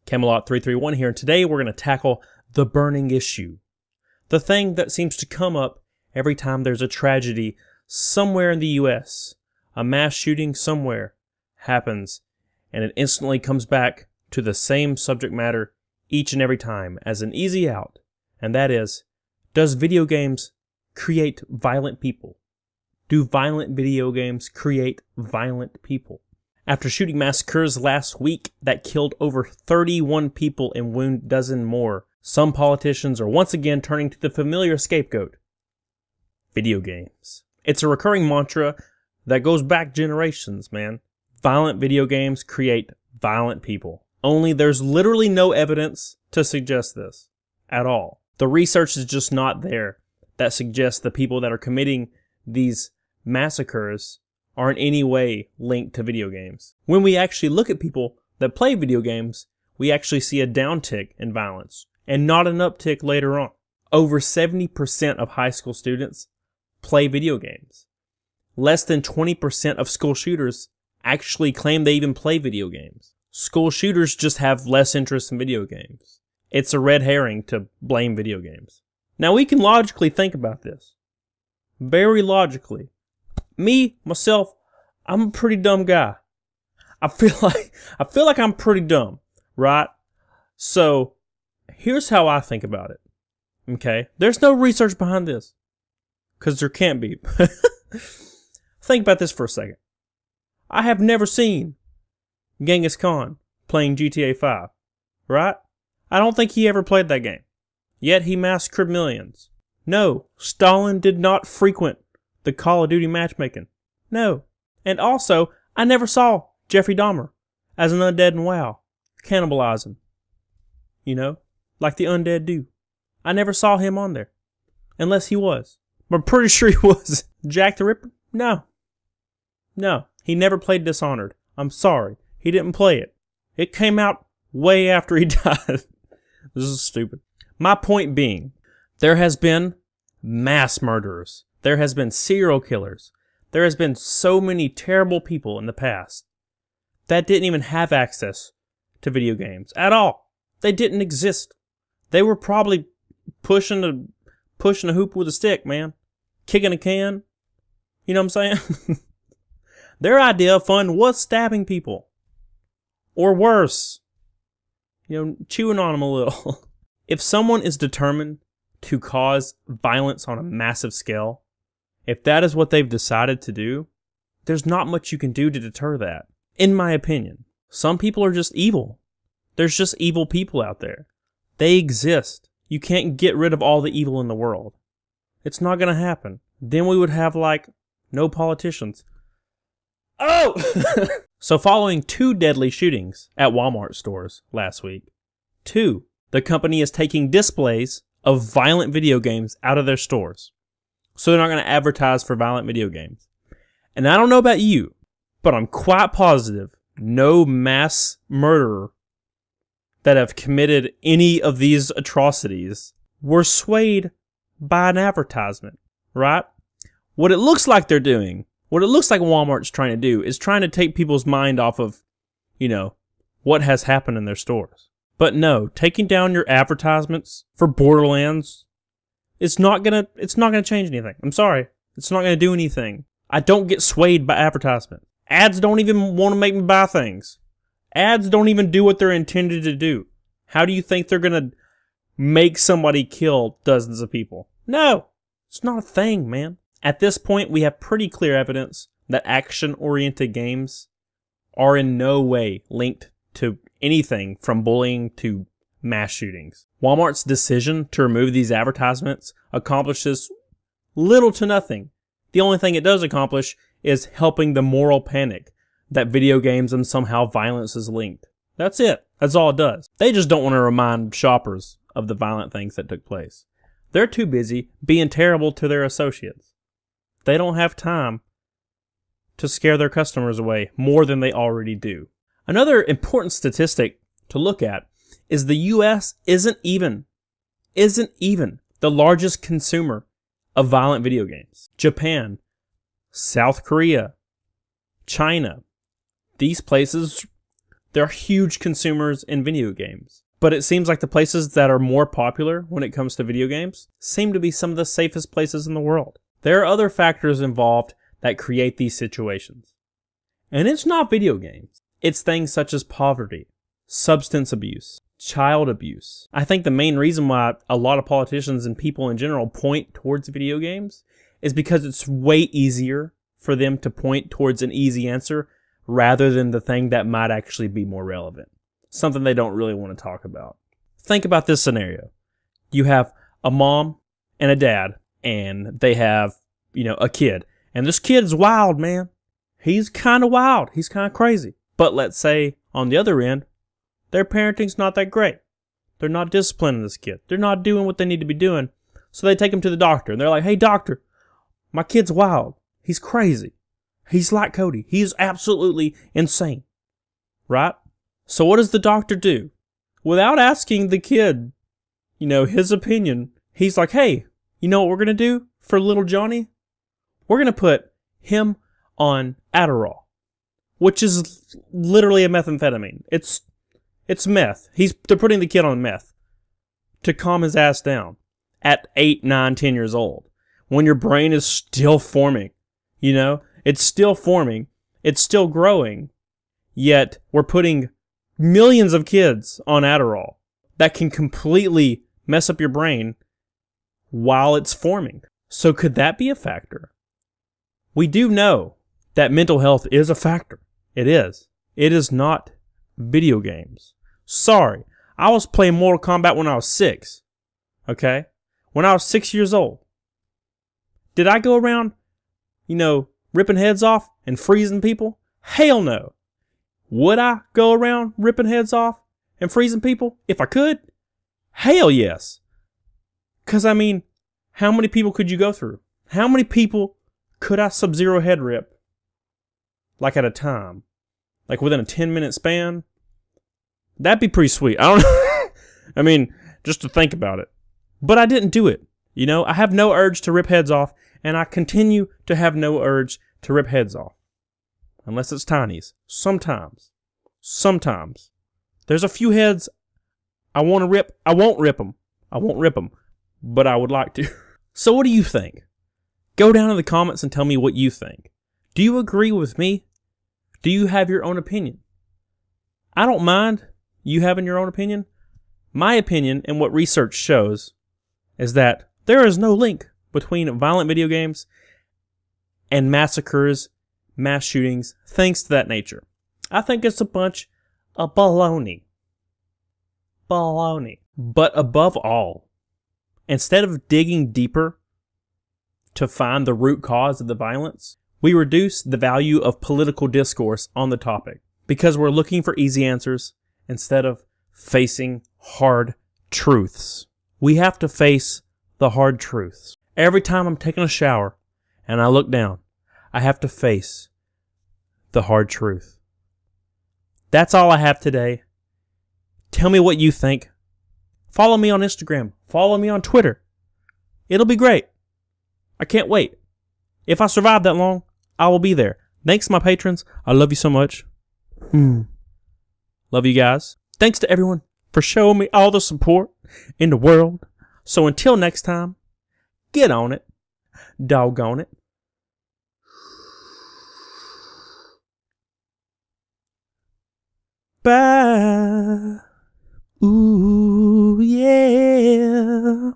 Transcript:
Camelot 331 here, and today we're going to tackle the burning issue. The thing that seems to come up every time there's a tragedy somewhere in the US. A mass shooting somewhere happens, and it instantly comes back to the same subject matter each and every time as an easy out, and that is, does video games create violent people? Do violent video games create violent people? After shooting massacres last week that killed over 31 people and wounded a dozen more, some politicians are once again turning to the familiar scapegoat: video games. It's a recurring mantra that goes back generations, man. Violent video games create violent people. Only there's literally no evidence to suggest this at all. The research is just not there that suggests the people that are committing these massacres are in any way linked to video games. When we actually look at people that play video games, we actually see a downtick in violence and not an uptick later on. Over 70% of high school students play video games. Less than 20% of school shooters actually claim they even play video games. School shooters just have less interest in video games. It's a red herring to blame video games. Now we can logically think about this. Very logically. Me, myself, I'm a pretty dumb guy. I feel like I'm pretty dumb, right? So, here's how I think about it. Okay? There's no research behind this. Because there can't be. Think about this for a second. I have never seen Genghis Khan playing GTA 5, right? I don't think he ever played that game. Yet he massacred millions. No, Stalin did not frequent the Call of Duty matchmaking. No. And also, I never saw Jeffrey Dahmer as an undead in WoW cannibalizing. You know? Like the undead do. I never saw him on there. Unless he was. But I'm pretty sure he was. Jack the Ripper? No. No. He never played Dishonored. I'm sorry. He didn't play it. It came out way after he died. This is stupid. My point being, there has been mass murderers. There has been serial killers. There has been so many terrible people in the past that didn't even have access to video games at all. They didn't exist. They were probably pushing a hoop with a stick, man. Kicking a can. You know what I'm saying? Their idea of fun was stabbing people. Or worse. You know, chewing on them a little. If someone is determined to cause violence on a massive scale, if that is what they've decided to do, there's not much you can do to deter that. In my opinion, some people are just evil. There's just evil people out there. They exist. You can't get rid of all the evil in the world. It's not going to happen. Then we would have, like, no politicians. Oh! So following 2 deadly shootings at Walmart stores last week, the company is taking displays of violent video games out of their stores. So they're not going to advertise for violent video games. And I don't know about you, but I'm quite positive no mass murderer that have committed any of these atrocities were swayed by an advertisement, right? What it looks like they're doing, what it looks like Walmart's trying to do is trying to take people's mind off of, you know, what has happened in their stores. But no, taking down your advertisements for Borderlands, it's not gonna change anything. I'm sorry. It's not gonna do anything. I don't get swayed by advertisement. Ads don't even want to make me buy things. Ads don't even do what they're intended to do. How do you think they're gonna make somebody kill dozens of people? No, it's not a thing, man. At this point, we have pretty clear evidence that action-oriented games are in no way linked to anything from bullying to mass shootings. Walmart's decision to remove these advertisements accomplishes little to nothing. The only thing it does accomplish is helping the moral panic that video games and somehow violence is linked. That's it. That's all it does. They just don't want to remind shoppers of the violent things that took place. They're too busy being terrible to their associates. They don't have time to scare their customers away more than they already do. Another important statistic to look at is the US isn't even the largest consumer of violent video games. Japan, South Korea, China, these places They're huge consumers in video games. But it seems like the places that are more popular when it comes to video games seem to be some of the safest places in the world. There are other factors involved that create these situations. And it's not video games. It's things such as poverty, substance abuse, child abuse. I think the main reason why a lot of politicians and people in general point towards video games is because it's way easier for them to point towards an easy answer rather than the thing that might actually be more relevant. Something they don't really want to talk about. Think about this scenario. You have a mom and a dad, and they have, a kid. And this kid's wild, man. He's kind of wild. He's kind of crazy. But let's say, on the other end, their parenting's not that great. They're not disciplining this kid. They're not doing what they need to be doing. So they take him to the doctor, and they're like, hey, doctor, my kid's wild. He's crazy. He's like Cody. He's absolutely insane. Right? So what does the doctor do? Without asking the kid, his opinion, he's like, hey, you know what we're going to do for little Johnny? We're going to put him on Adderall, which is literally a methamphetamine. It's meth. They're putting the kid on meth to calm his ass down at 8, 9, 10 years old when your brain is still forming. It's still forming. It's still growing. Yet we're putting millions of kids on Adderall that can completely mess up your brain while it's forming. So could that be a factor? We do know that mental health is a factor. It is. It is not video games. Sorry. I was playing Mortal Kombat when I was 6. Okay? When I was 6 years old. Did I go around, ripping heads off and freezing people? Hell no. Would I go around ripping heads off and freezing people if I could? Hell yes. Because, how many people could you go through? How many people could I Sub-Zero head rip? Like at a time? Like within a 10-minute span? That'd be pretty sweet. I don't know. Just to think about it. But I didn't do it. I have no urge to rip heads off, and I continue to have no urge to rip heads off. Unless it's tinies. Sometimes. There's a few heads I want to rip. I won't rip them. But I would like to. So what do you think? Go down in the comments and tell me what you think. Do you agree with me? Do you have your own opinion? I don't mind you having your own opinion. My opinion, and what research shows, is that there is no link between violent video games and massacres, mass shootings, things to that nature. I think it's a bunch of baloney. But above all, instead of digging deeper to find the root cause of the violence, we reduce the value of political discourse on the topic because we're looking for easy answers instead of facing hard truths. We have to face the hard truths. Every time I'm taking a shower and I look down, I have to face the hard truth. That's all I have today. Tell me what you think. Follow me on Instagram. Follow me on Twitter. It'll be great. I can't wait. If I survive that long, I will be there. Thanks, my patrons. I love you so much. Love you guys. Thanks to everyone for showing me all the support in the world. So until next time, get on it. Doggone it. Bye. Ooh, yeah.